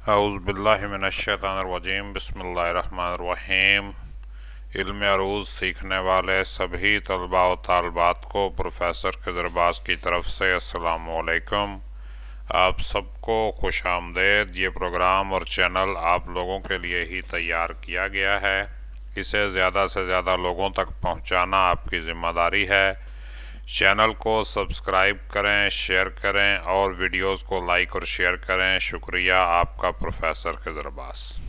औज़ुबिल्लाहिमिनश्शैतानिर्रजीम बिस्मिल्लाहिर्रहमानिर्रहीम। इल्म अरूज़ सीखने वाले सभी तलबा व तालबात को प्रोफेसर खिज़र अब्बास की तरफ से अस्सलामु अलैकुम। आप सबको खुश आमदेद। ये प्रोग्राम और चैनल आप लोगों के लिए ही तैयार किया गया है। इसे ज़्यादा से ज़्यादा लोगों तक पहुँचाना आपकी ज़िम्मेदारी है। चैनल को सब्सक्राइब करें, शेयर करें और वीडियोस को लाइक और शेयर करें। शुक्रिया आपका प्रोफेसर खिज़र अब्बास।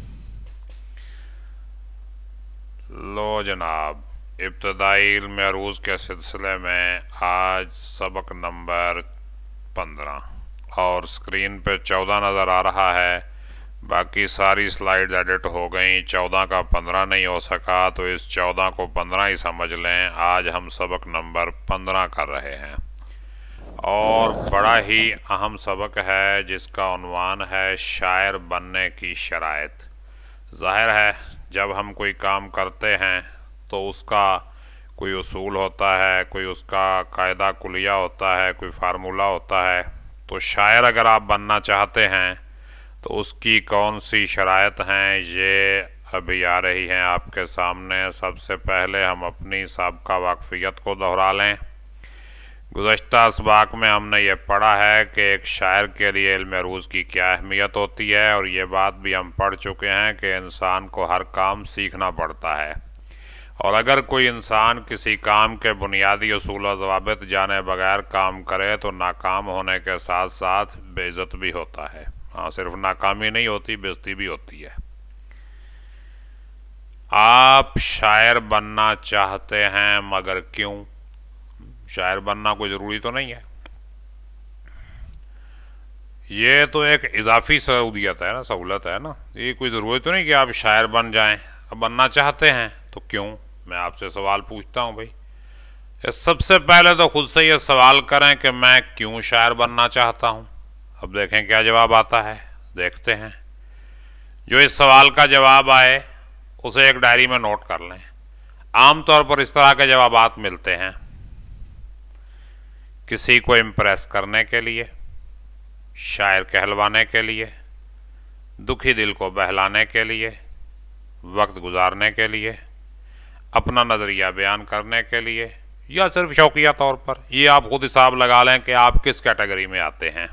लो जनाब, इब्तदाई इल्म अरूज़ के सिलसिले में आज सबक नंबर 15 और स्क्रीन पे 14 नज़र आ रहा है। बाकी सारी स्लाइड एडिट हो गई, 14 का 15 नहीं हो सका, तो इस 14 को 15 ही समझ लें। आज हम सबक नंबर 15 कर रहे हैं और बड़ा ही अहम सबक है जिसका उन्वान है शायर बनने की शराइत। ज़ाहिर है जब हम कोई काम करते हैं तो उसका कोई उसूल होता है, कोई उसका कायदा कुलिया होता है, कोई फार्मूला होता है। तो शायर अगर आप बनना चाहते हैं तो उसकी कौन सी शराइत हैं, ये अभी आ रही हैं आपके सामने। सबसे पहले हम अपनी साबिक़ा वाक़फ़ियत को दोहरा लें। गुज़श्ता असबाक़ में हमने ये पढ़ा है कि एक शायर के लिए इल्म अरूज़ की क्या अहमियत होती है, और ये बात भी हम पढ़ चुके हैं कि इंसान को हर काम सीखना पड़ता है, और अगर कोई इंसान किसी काम के बुनियादी उसूल व ज़वाबित जाने बगैर काम करे तो नाकाम होने के साथ साथ बेइज्जत भी होता है। हाँ, सिर्फ नाकामी नहीं होती, बेइज्जती भी होती है। आप शायर बनना चाहते हैं, मगर क्यों? शायर बनना कोई ज़रूरी तो नहीं है। ये तो एक इजाफी सहूलियत है ना, सहूलत है ना। ये कोई ज़रूरी तो नहीं कि आप शायर बन जाएं। अब बनना चाहते हैं तो क्यों? मैं आपसे सवाल पूछता हूँ भाई। सबसे पहले तो खुद से ये सवाल करें कि मैं क्यों शायर बनना चाहता हूँ। अब देखें क्या जवाब आता है। देखते हैं। जो इस सवाल का जवाब आए उसे एक डायरी में नोट कर लें। आमतौर पर इस तरह के जवाबात मिलते हैं। किसी को इम्प्रेस करने के लिए, शायर कहलवाने के लिए, दुखी दिल को बहलाने के लिए, वक्त गुजारने के लिए, अपना नज़रिया बयान करने के लिए, या सिर्फ शौकिया तौर पर। ये आप खुद हिसाब लगा लें कि आप किस कैटेगरी में आते हैं।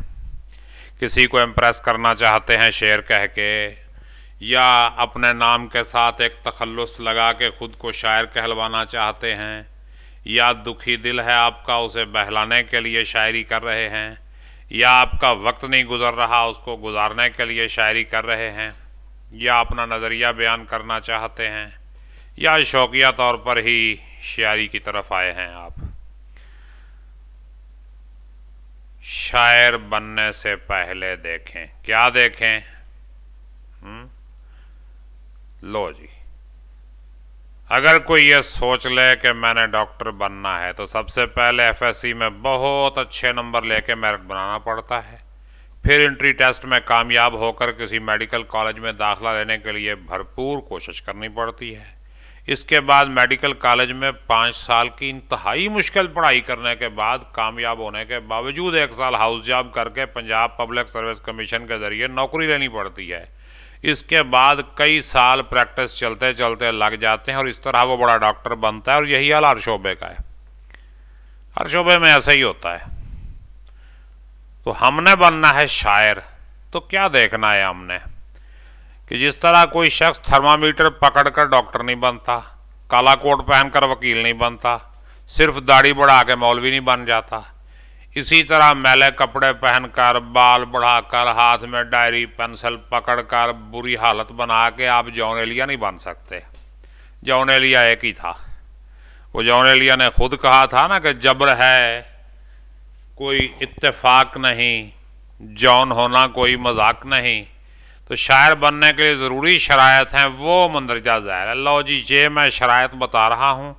किसी को इम्प्रेस करना चाहते हैं शेर कह के, या अपने नाम के साथ एक तखल्लुस लगा के खुद को शायर कहलवाना चाहते हैं, या दुखी दिल है आपका, उसे बहलाने के लिए शायरी कर रहे हैं, या आपका वक्त नहीं गुजर रहा, उसको गुजारने के लिए शायरी कर रहे हैं, या अपना नज़रिया बयान करना चाहते हैं, या शौकिया तौर पर ही शायरी की तरफ आए हैं आप। शायर बनने से पहले देखें, क्या देखें? लो जी, अगर कोई ये सोच ले कि मैंने डॉक्टर बनना है तो सबसे पहले एफएससी में बहुत अच्छे नंबर लेके मेरिट बनाना पड़ता है। फिर एंट्री टेस्ट में कामयाब होकर किसी मेडिकल कॉलेज में दाखिला लेने के लिए भरपूर कोशिश करनी पड़ती है। इसके बाद मेडिकल कॉलेज में 5 साल की इंतहाई मुश्किल पढ़ाई करने के बाद कामयाब होने के बावजूद 1 साल हाउस जॉब करके पंजाब पब्लिक सर्विस कमीशन के ज़रिए नौकरी लेनी पड़ती है। इसके बाद कई साल प्रैक्टिस चलते चलते लग जाते हैं और इस तरह वो बड़ा डॉक्टर बनता है। और यही हाल हर शोबे का है। हर शोबे में ऐसा ही होता है। तो हमने बनना है शायर, तो क्या देखना है हमने कि जिस तरह कोई शख्स थर्मामीटर पकड़कर डॉक्टर नहीं बनता, काला कोट पहनकर वकील नहीं बनता, सिर्फ दाढ़ी बढ़ा के मौलवी नहीं बन जाता, इसी तरह मैले कपड़े पहनकर, बाल बढ़ाकर, हाथ में डायरी पेंसिल पकड़कर, बुरी हालत बना के आप जॉन एलिया नहीं बन सकते। जॉन एलिया एक ही था। वो जॉन एलिया ने खुद कहा था ना कि जबर है कोई इत्तेफाक नहीं, जॉन होना कोई मजाक नहीं। तो शायर बनने के लिए ज़रूरी शराइत हैं, वो मंदरजा ज़ाहिर है। लो जी, ये मैं शराइत बता रहा हूँ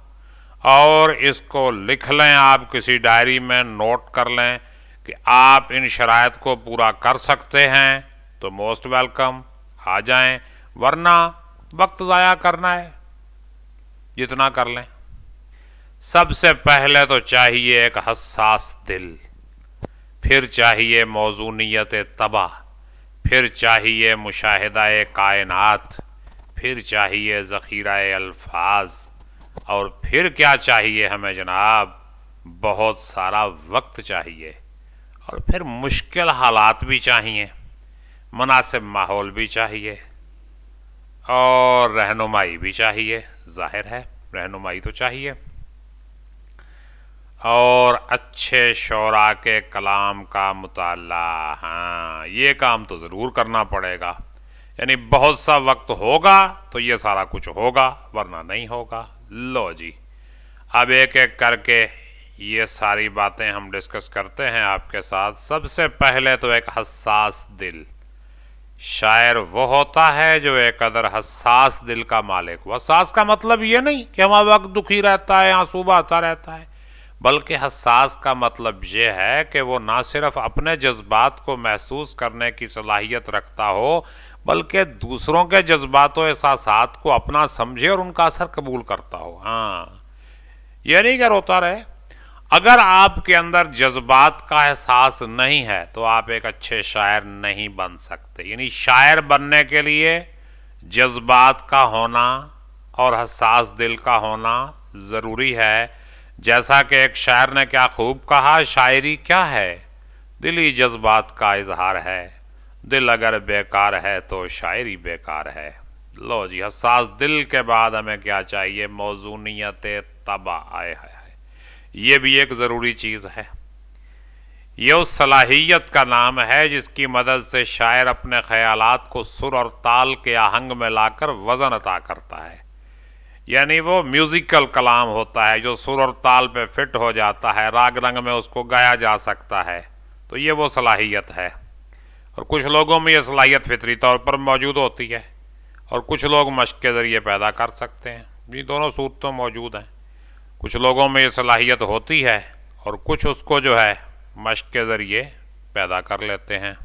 और इसको लिख लें, आप किसी डायरी में नोट कर लें कि आप इन शराइत को पूरा कर सकते हैं तो मोस्ट वेलकम, आ जाएं, वरना वक्त ज़ाया करना है जितना कर लें। सबसे पहले तो चाहिए एक हसास दिल, फिर चाहिए मौजूनियत तबाह, फिर चाहिए मुशाहिदा-ए कायनात, फिर चाहिए ज़ख़ीरा-ए अल्फाज, और फिर क्या चाहिए हमें जनाब, बहुत सारा वक्त चाहिए, और फिर मुश्किल हालात भी चाहिए, मुनासिब माहौल भी चाहिए, और रहनुमाई भी चाहिए। जाहिर है रहनुमाई तो चाहिए, और अच्छे शोरा के कलाम का मुताला। हाँ, ये काम तो ज़रूर करना पड़ेगा। यानी बहुत सा वक्त होगा तो ये सारा कुछ होगा, वरना नहीं होगा। लो जी, अब एक एक करके ये सारी बातें हम डिस्कस करते हैं आपके साथ। सबसे पहले तो एक हसास दिल। शायर वो होता है जो एक कदर हसास दिल का मालिक हो। हसास का मतलब ये नहीं कि हमारा वक्त दुखी रहता है, आंसू बहता रहता है, बल्कि हसास का मतलब ये है कि वो ना सिर्फ अपने जज्बात को महसूस करने की सलाहियत रखता हो, बल्कि दूसरों के जज्बात और एहसासात को अपना समझे और उनका असर कबूल करता हो। हाँ, ये नहीं क्या रोता रहे। अगर आपके अंदर जज्बात का एहसास नहीं है तो आप एक अच्छे शायर नहीं बन सकते। यानी शायर बनने के लिए जज्बात का होना और हसास दिल का होना ज़रूरी है। जैसा कि एक शायर ने क्या खूब कहा, शायरी क्या है, दिली जज्बात का इजहार है, दिल अगर बेकार है तो शायरी बेकार है। लो जी, हसास दिल के बाद हमें क्या चाहिए, मौजूनियत तबा। आए है, ये भी एक ज़रूरी चीज़ है। ये उस सलाहियत का नाम है जिसकी मदद से शायर अपने ख़यालात को सुर और ताल के आहंग में लाकर वज़न अता करता है। यानी वो म्यूज़िकल कलाम होता है जो सुर और ताल पे फिट हो जाता है, राग रंग में उसको गाया जा सकता है। तो ये वो सलाहियत है, और कुछ लोगों में ये सलाहियत फितरी तौर पर मौजूद होती है, और कुछ लोग मश्क के ज़रिए पैदा कर सकते हैं। ये दोनों सूरत तो मौजूद हैं। कुछ लोगों में ये सलाहियत होती है और कुछ उसको जो है मश्क के ज़रिए पैदा कर लेते हैं।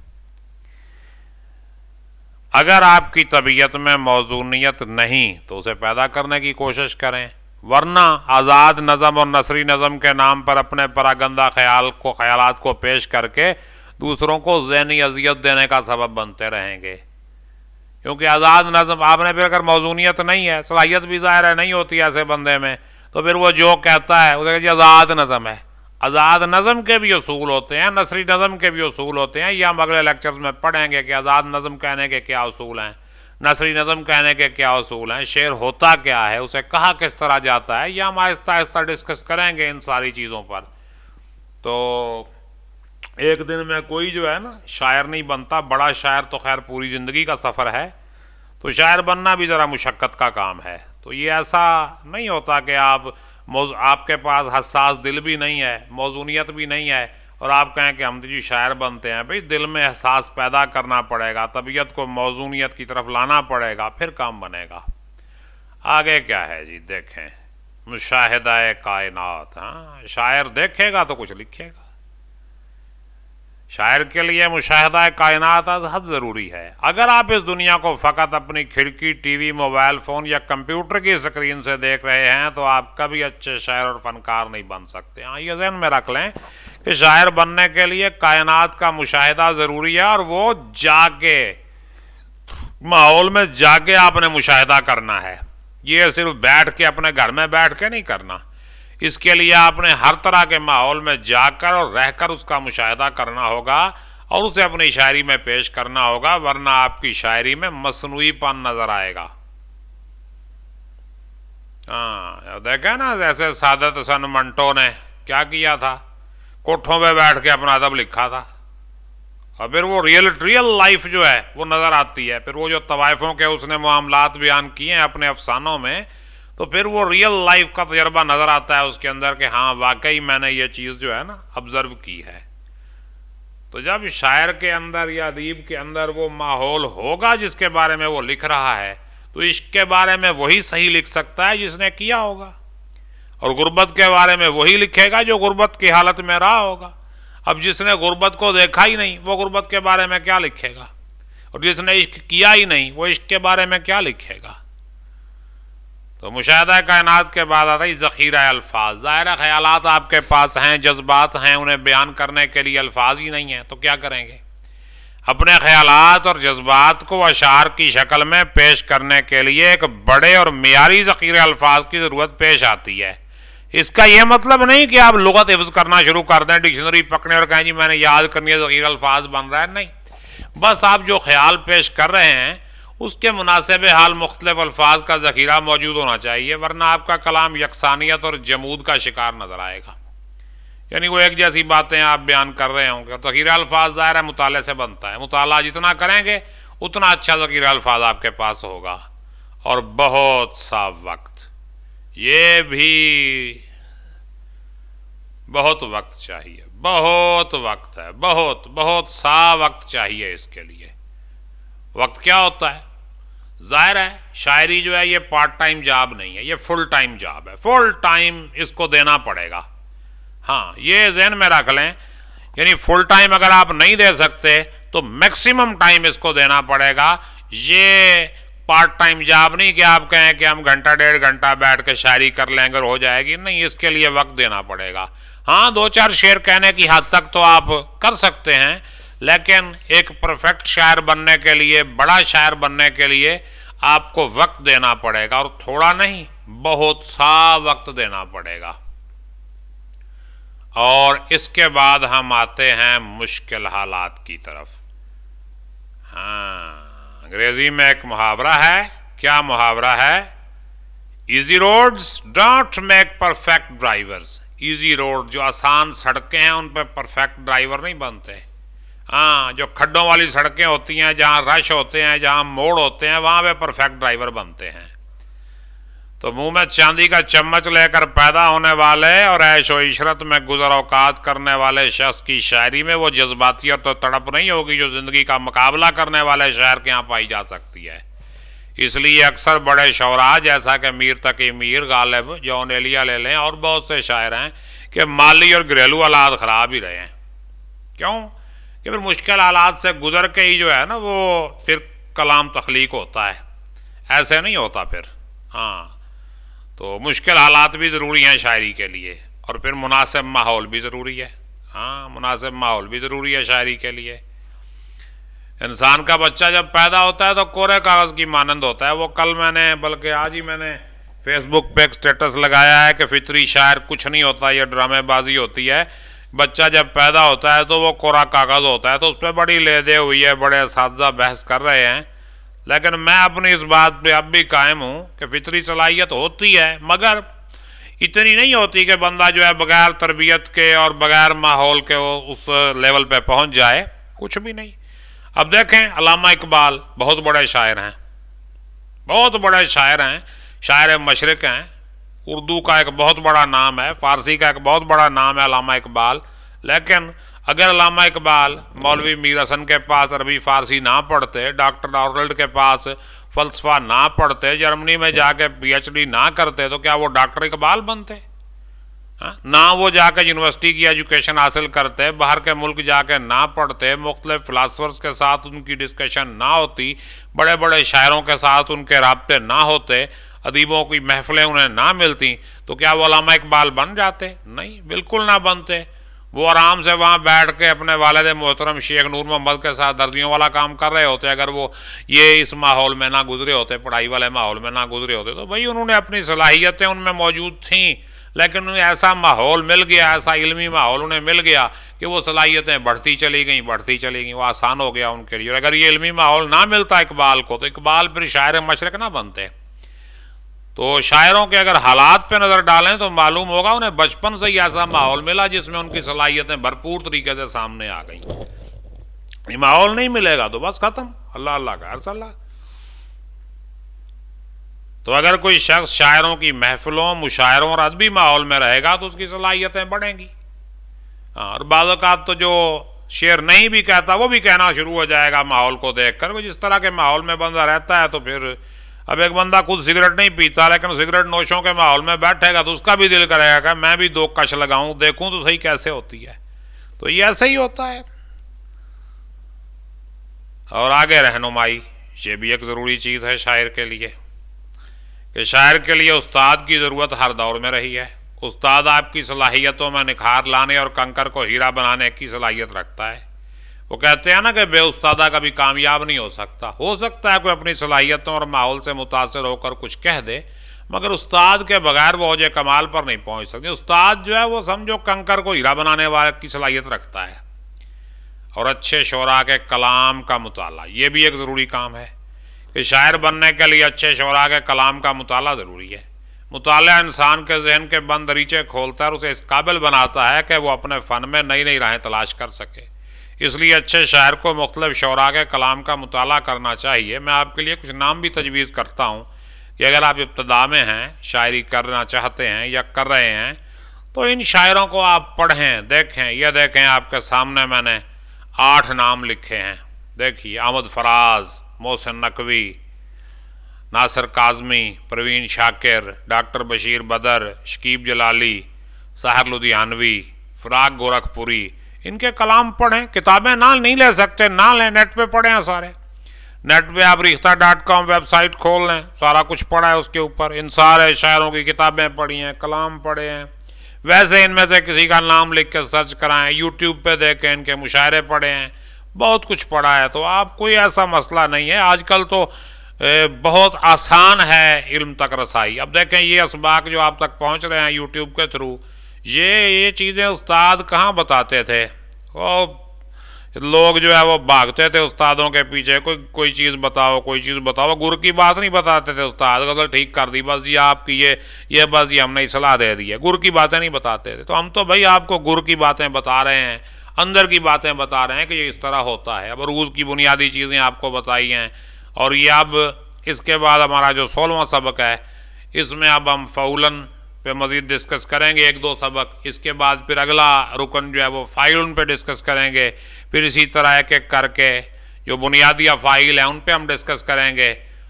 अगर आपकी तबीयत में मौजूनियत नहीं तो उसे पैदा करने की कोशिश करें, वरना आज़ाद नज़म और नसरी नज़म के नाम पर अपने परागंदा ख्यालात को पेश करके दूसरों को ज़हनी अजियत देने का सबब बनते रहेंगे। क्योंकि आज़ाद नज़म आपने फिर अगर मौजूनियत नहीं है, सलाहियत भी ज़ाहिर है नहीं होती ऐसे बंदे में, तो फिर वो जो कहता है उसे कहते आज़ाद नज़म है। आज़ाद नज़म के भी उसूल होते हैं, नसरी नज़म के भी उसूल होते हैं। ये हम अगले लेक्चर्स में पढ़ेंगे कि आज़ाद नज़म कहने के क्या उसूल हैं, नसरी नज़म कहने के क्या उसूल हैं, शेर होता क्या है, उसे कहा किस तरह जाता है। यह हम आहिस्ता आहिस्ता डिस्कस करेंगे इन सारी चीज़ों पर। तो एक दिन में कोई जो है ना शायर नहीं बनता। बड़ा शायर तो खैर पूरी ज़िंदगी का सफ़र है, तो शायर बनना भी ज़रा मुशक्क़त का काम है। तो ये ऐसा नहीं होता कि आपके पास हसास दिल भी नहीं है, मौजूनियत भी नहीं है, और आप कहें कि हम जी शायर बनते हैं। भाई दिल में एहसास पैदा करना पड़ेगा, तबीयत को मौजूनियत की तरफ लाना पड़ेगा, फिर काम बनेगा। आगे क्या है जी, देखें मुशाहिदा-ए कायनात। हाँ, शायर देखेगा तो कुछ लिखेगा। शायर के लिए मुशाहिदा कायनात हद ज़रूरी है। अगर आप इस दुनिया को फ़कत अपनी खिड़की, टीवी, मोबाइल फ़ोन या कंप्यूटर की स्क्रीन से देख रहे हैं तो आप कभी अच्छे शायर और फ़नकार नहीं बन सकते। हाँ, ये ज़हन में रख लें कि शायर बनने के लिए कायनात का मुशाहिदा ज़रूरी है, और वो जाके माहौल में जाके आपने मुशाहिदा करना है। ये सिर्फ बैठ के अपने घर में बैठ के नहीं करना। इसके लिए आपने हर तरह के माहौल में जाकर और रहकर उसका मुशाहिदा करना होगा और उसे अपनी शायरी में पेश करना होगा, वरना आपकी शायरी में मसनूईपन नजर आएगा। हाँ, देखे ना, जैसे सादत हसन मंटो ने क्या किया था, कोठों पे बैठ के अपना अदब लिखा था, और फिर वो रियल लाइफ जो है वो नजर आती है। फिर वो जो तवाइफों के उसने मामलात बयान किए हैं अपने अफसानों में, तो फिर वो रियल लाइफ का तजर्बा नज़र आता है उसके अंदर कि हाँ वाकई मैंने ये चीज़ जो है ना ऑब्ज़र्व की है। तो जब शायर के अंदर या अदीब के अंदर वो माहौल होगा जिसके बारे में वो लिख रहा है, तो इश्क के बारे में वही सही लिख सकता है जिसने किया होगा, और गुर्बत के बारे में वही लिखेगा जो गुर्बत की हालत में रहा होगा। अब जिसने गुर्बत को देखा ही नहीं वो गुर्बत के बारे में क्या लिखेगा, और जिसने इश्क किया ही नहीं वो इश्क के बारे में क्या लिखेगा। तो मुशाहिदा कायनात के बाद आता है ज़ख़ीरा अल्फाज। ज़ाहिर ख्यालात आपके पास हैं, जज्बात हैं, उन्हें बयान करने के लिए अल्फाज ही नहीं हैं, तो क्या करेंगे। अपने ख्यालात और जज्बात को अशार की शक्ल में पेश करने के लिए एक बड़े और मियारी ज़ख़ीरे अल्फाज की ज़रूरत पेश आती है। इसका यह मतलब नहीं कि आप लुग़त हिफ्ज़ करना शुरू कर दें, डिक्शनरी पकड़ें और कहें जी मैंने याद करनी है, ज़ख़ीरे अल्फाज बन रहा है। नहीं, बस आप जो ख्याल पेश कर रहे हैं उसके मुनासिब हाल मुख्तलिफ अल्फाज का ज़ख़ीरा मौजूद होना चाहिए, वरना आपका कलाम यकसानियत और जमूद का शिकार नज़र आएगा। यानी वो एक जैसी बातें आप बयान कर रहे होंगे। ज़ख़ीरा अल्फाज ज़ाहिर है मुताले से बनता है, मुताला जितना करेंगे उतना अच्छा ज़ख़ीरा अल्फाज आपके पास होगा। और बहुत सा वक्त, ये भी बहुत वक्त चाहिए, बहुत वक्त है, बहुत सा वक्त चाहिए इसके लिए। वक्त क्या होता है? जाहिर है शायरी जो है ये पार्ट टाइम जॉब नहीं है, ये फुल टाइम जॉब है, फुल टाइम इसको देना पड़ेगा। हाँ, ये ज़हन में रख लें, यानी फुल टाइम अगर आप नहीं दे सकते तो मैक्सिमम टाइम इसको देना पड़ेगा। ये पार्ट टाइम जॉब नहीं कि आप कहें कि हम घंटा डेढ़ घंटा बैठ के शायरी कर लेंगे और हो जाएगी, नहीं, इसके लिए वक्त देना पड़ेगा। हाँ, दो चार शेर कहने की हद तक तो आप कर सकते हैं, लेकिन एक परफेक्ट शायर बनने के लिए, बड़ा शायर बनने के लिए आपको वक्त देना पड़ेगा, और थोड़ा नहीं, बहुत सा वक्त देना पड़ेगा। और इसके बाद हम आते हैं मुश्किल हालात की तरफ। हाँ, अंग्रेजी में एक मुहावरा है। क्या मुहावरा है? Easy roads don't make perfect drivers. Easy road, जो आसान सड़कें हैं, उन पर परफेक्ट ड्राइवर नहीं बनते। हाँ, जो खड्डों वाली सड़कें होती हैं, जहाँ रश होते हैं, जहाँ मोड़ होते हैं, वहाँ पे परफेक्ट ड्राइवर बनते हैं। तो मुंह में चांदी का चम्मच लेकर पैदा होने वाले और ऐशो इशरत में गुजर औकात करने वाले शख्स की शायरी में वो जज्बातियत तो तड़प नहीं होगी जो ज़िंदगी का मुकाबला करने वाले शायर के यहाँ पाई जा सकती है। इसलिए अक्सर बड़े शौरा जैसा कि मीर तकी मीर, गालिब, जॉन एलिया ले लें, और बहुत से शायर हैं कि माली और घरेलू हालात ख़राब ही रहे हैं। क्यों? कि फिर मुश्किल हालात से गुजर के ही जो है ना वो फिर कलाम तख्लीक होता है, ऐसे नहीं होता फिर। हाँ, तो मुश्किल हालात भी ज़रूरी हैं शायरी के लिए, और फिर मुनासिब माहौल भी ज़रूरी है। हाँ, मुनासिब माहौल भी ज़रूरी है शायरी के लिए। इंसान का बच्चा जब पैदा होता है तो कोरे कागज़ की मानंद होता है। वो कल मैंने, बल्कि आज ही मैंने फेसबुक पे एक स्टेटस लगाया है कि फितरी शायर कुछ नहीं होता, ये ड्रामेबाजी होती है। बच्चा जब पैदा होता है तो वो कोरा कागज़ होता है, तो उस पर बड़ी लेदे हुई है, बड़े असातिज़ा बहस कर रहे हैं। लेकिन मैं अपनी इस बात पे अब भी कायम हूँ कि फितरी सलाहियत होती है, मगर इतनी नहीं होती कि बंदा जो है बगैर तरबियत के और बगैर माहौल के वो उस लेवल पे पहुँच जाए, कुछ भी नहीं। अब देखें, अल्लामा इकबाल बहुत बड़े शायर हैं, बहुत बड़े शायर हैं, शायर मशरिक़ हैं। उर्दू का एक बहुत बड़ा नाम है, फ़ारसी का एक बहुत बड़ा नाम है अल्लामा इकबाल। लेकिन अगर अल्लामा इकबाल मौलवी मीर हसन के पास अरबी फ़ारसी ना पढ़ते, डॉक्टर आर्नल्ड के पास फ़लसफ़ा ना पढ़ते, जर्मनी में जाके PhD ना करते, तो क्या वो डॉक्टर इकबाल बनते? हाँ? ना वो जाकर यूनिवर्सिटी की एजुकेशन हासिल करते, बाहर के मुल्क जाके ना पढ़ते, मुख्तलिफ फ़िलासफ़र्स के साथ उनकी डिस्कशन ना होती, बड़े बड़े शायरों के साथ उनके राब्ते ना होते, अदीबों की महफ़िलें उन्हें ना मिलती, तो क्या वो अल्लामा इकबाल बन जाते? नहीं, बिल्कुल ना बनते। वो आराम से वहाँ बैठ के अपने वालिद मोहतरम शेख नूर मोहम्मद के साथ दर्जियों वाला काम कर रहे होते। अगर वो ये इस माहौल में ना गुजरे होते, पढ़ाई वाले माहौल में ना गुजरे होते, तो भाई उन्होंने अपनी सलाहियतें उनमें मौजूद थीं, लेकिन उन्हें ऐसा माहौल मिल गया, ऐसा इल्मी माहौल उन्हें मिल गया कि वो सलाहियतें बढ़ती चली गई, वो आसान हो गया उनके लिए। और अगर ये इल्मी माहौल ना मिलता इकबाल को, तो इकबाल फिर शायर मशरिक़ ना बनते। तो शायरों के अगर हालात पे नज़र डालें तो मालूम होगा उन्हें बचपन से ही ऐसा माहौल मिला जिसमें उनकी सलाहियतें भरपूर तरीके से सामने आ गई। ये माहौल नहीं मिलेगा तो बस खत्म, अल्लाह अल्लाह का अरसल्ला। तो अगर कोई शख्स शायरों की महफिलों, मुशायरों और अदबी माहौल में रहेगा तो उसकी सलाहियतें बढ़ेंगी। और बाज़ औक़ात तो जो शेर नहीं भी कहता वो भी कहना शुरू हो जाएगा माहौल को देख कर। जिस तरह के माहौल में बंदा रहता है, तो फिर अब एक बंदा खुद सिगरेट नहीं पीता लेकिन सिगरेट नोशों के माहौल में बैठेगा तो उसका भी दिल करेगा कि मैं भी दो कश लगाऊं, देखूं तो सही कैसे होती है। तो ये ऐसे ही होता है। और आगे रहनुमाई, ये भी एक ज़रूरी चीज़ है शायर के लिए, कि शायर के लिए उस्ताद की ज़रूरत हर दौर में रही है। उस्ताद आपकी सलाहियतों में निखार लाने और कंकर को हीरा बनाने की सलाहियत रखता है। वो कहते हैं ना कि बेउस्तादा कभी कामयाब नहीं हो सकता है कोई अपनी सलाहियतों और माहौल से मुतासर होकर कुछ कह दे, मगर उस्ताद के बगैर वो औजे कमाल पर नहीं पहुंच सकते। उस्ताद जो है वो समझो कंकर को हीरा बनाने वाले की सलाहियत रखता है। और अच्छे शोरा के कलाम का मुताला, ये भी एक ज़रूरी काम है कि शायर बनने के लिए अच्छे शोरा के कलाम का मुताला ज़रूरी है। मुताला इंसान के जहन के बंद दरीचे खोलता है और उसे इस काबिल बनाता है कि वो अपने फ़न में नई नई राहें तलाश कर सके। इसलिए अच्छे शायर को मुख्तलिफ शोरा के कलाम का मुताला करना चाहिए। मैं आपके लिए कुछ नाम भी तजवीज़ करता हूँ कि अगर आप इब्तदा में हैं, शायरी करना चाहते हैं या कर रहे हैं, तो इन शायरों को आप पढ़ें, देखें। यह देखें आपके सामने मैंने 8 नाम लिखे हैं। देखिए, अहमद फराज, मोहसिन नकवी, नासिर काज़मी, परवीन शाकिर, डॉक्टर बशीर बदर, शकीब जलाली, साहिर लुधियानवी, फ़राक गोरखपुरी, इनके कलाम पढ़ें। किताबें ना नहीं ले सकते, ना लें, नेट पे पढ़ें। सारे नेट पे आप रिश्ता.com वेबसाइट खोल लें, सारा कुछ पढ़ा है उसके ऊपर। इन सारे शायरों की किताबें पढ़ी हैं, कलाम पढ़े हैं। वैसे इनमें से किसी का नाम लिख के सर्च कराएं, यूट्यूब पे देखें, इनके मुशायरे पढ़े हैं, बहुत कुछ पढ़ा है। तो आप कोई ऐसा मसला नहीं है। आजकल तो बहुत आसान है इल्म तक रसाई। अब देखें, ये असबाक जो आप तक पहुंच रहे हैं यूट्यूब के थ्रू, ये चीज़ें उस्ताद कहाँ बताते थे। वो लोग जो है वो भागते थे उस्तादों के पीछे, कोई चीज़ बताओ, कोई चीज़ बताओ। गुर की बात नहीं बताते थे उस्ताद, गज़ल ठीक कर दी बस, ये आपकी ये बस, ये हमने सलाह दे दी है। गुर की बातें नहीं बताते थे। तो हम तो भाई आपको गुर की बातें बता रहे हैं, अंदर की बातें बता रहे हैं कि ये इस तरह होता है। अब रूज़ की बुनियादी चीज़ें आपको बताई हैं। और ये अब इसके बाद हमारा जो 16वां सबक है, इसमें अब हम फ़ौलन पे मज़ीद डिस्कस करेंगे 1-2 सबक। इसके बाद फिर अगला रुकन जो है वो फ़ाइलन पे डिस्कस करेंगे। फिर इसी तरह एक एक करके जो बुनियादी फ़ाइल हैं उन पे हम डिस्कस करेंगे।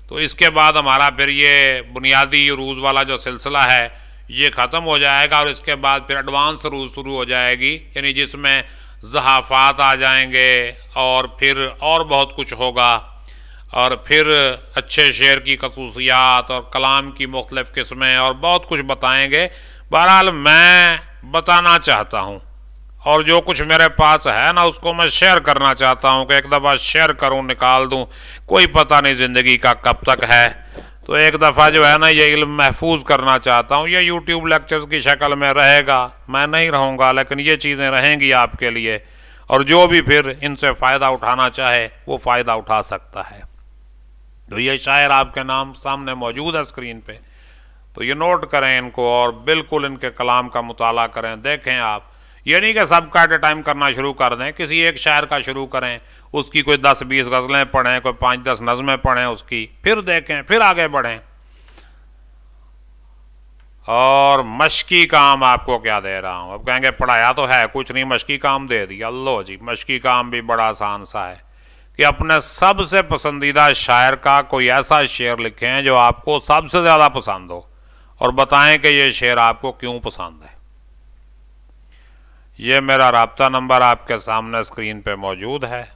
तो इसके बाद हमारा फिर ये बुनियादी रूज़ वाला जो सिलसिला है ये ख़त्म हो जाएगा। और इसके बाद फिर एडवांस रूज़ शुरू हो जाएगी, यानी जिसमें ज़हाफ़ात आ जाएंगे और फिर और बहुत कुछ होगा। और फिर अच्छे शेर की खसूसियात और कलाम की मुख्तलिफ़ किस्में और बहुत कुछ बताएंगे। बहरहाल मैं बताना चाहता हूँ और जो कुछ मेरे पास है ना उसको मैं शेयर करना चाहता हूँ कि एक दफ़ा शेयर करूँ, निकाल दूँ। कोई पता नहीं ज़िंदगी का कब तक है। तो एक दफ़ा जो है ना ये इल्म महफूज करना चाहता हूँ। ये यूट्यूब लेक्चर्स की शक्ल में रहेगा, मैं नहीं रहूँगा, लेकिन ये चीज़ें रहेंगी आपके लिए। और जो भी फिर इनसे फ़ायदा उठाना चाहे वो फ़ायदा उठा सकता है। तो ये शायर आपके नाम सामने मौजूद है स्क्रीन पे, तो ये नोट करें इनको और बिल्कुल इनके कलाम का मुताला करें, देखें आप। ये नहीं कि सब का एट ए टाइम करना शुरू कर दें, किसी एक शायर का शुरू करें, उसकी कोई 10-20 गज़लें पढ़ें, कोई 5-10 नज़में पढ़ें उसकी, फिर देखें, फिर आगे बढ़ें। और मशकी काम आपको क्या दे रहा हूँ। अब कहेंगे पढ़ाया तो है कुछ नहीं, मशकी काम दे दिया। लो जी, मशकी काम भी बड़ा आसान सा है कि अपने सबसे पसंदीदा शायर का कोई ऐसा शेर लिखें जो आपको सबसे ज़्यादा पसंद हो और बताएं कि ये शेर आपको क्यों पसंद है। ये मेरा राब्ता नंबर आपके सामने स्क्रीन पे मौजूद है।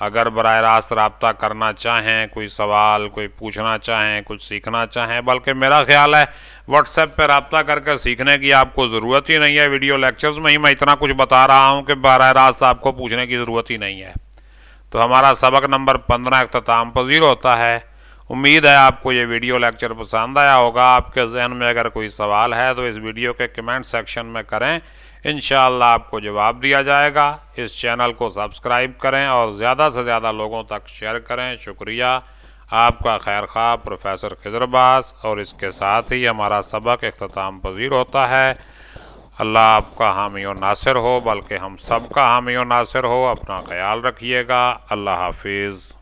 अगर बराह रास्त राब्ता करना चाहें, कोई सवाल कोई पूछना चाहें, कुछ सीखना चाहें, बल्कि मेरा ख्याल है व्हाट्सएप पे राब्ता करके सीखने की आपको ज़रूरत ही नहीं है। वीडियो लेक्चर्स में ही मैं इतना कुछ बता रहा हूँ कि बराह रास्त आपको पूछने की ज़रूरत ही नहीं है। तो हमारा सबक नंबर 15 इख्तिताम पज़ीर होता है। उम्मीद है आपको ये वीडियो लेक्चर पसंद आया होगा। आपके जहन में अगर कोई सवाल है तो इस वीडियो के कमेंट सेक्शन में करें, इंशाअल्लाह आपको जवाब दिया जाएगा। इस चैनल को सब्सक्राइब करें और ज़्यादा से ज़्यादा लोगों तक शेयर करें। शुक्रिया। आपका खैर ख्वाह प्रोफेसर खिज़र अब्बास। और इसके साथ ही हमारा सबक इख्तिताम पज़ीर होता है। अल्लाह आपका हामी और नासिर हो, बल्कि हम सब का हामी और नासिर हो। अपना ख्याल रखिएगा। अल्लाह हाफिज़।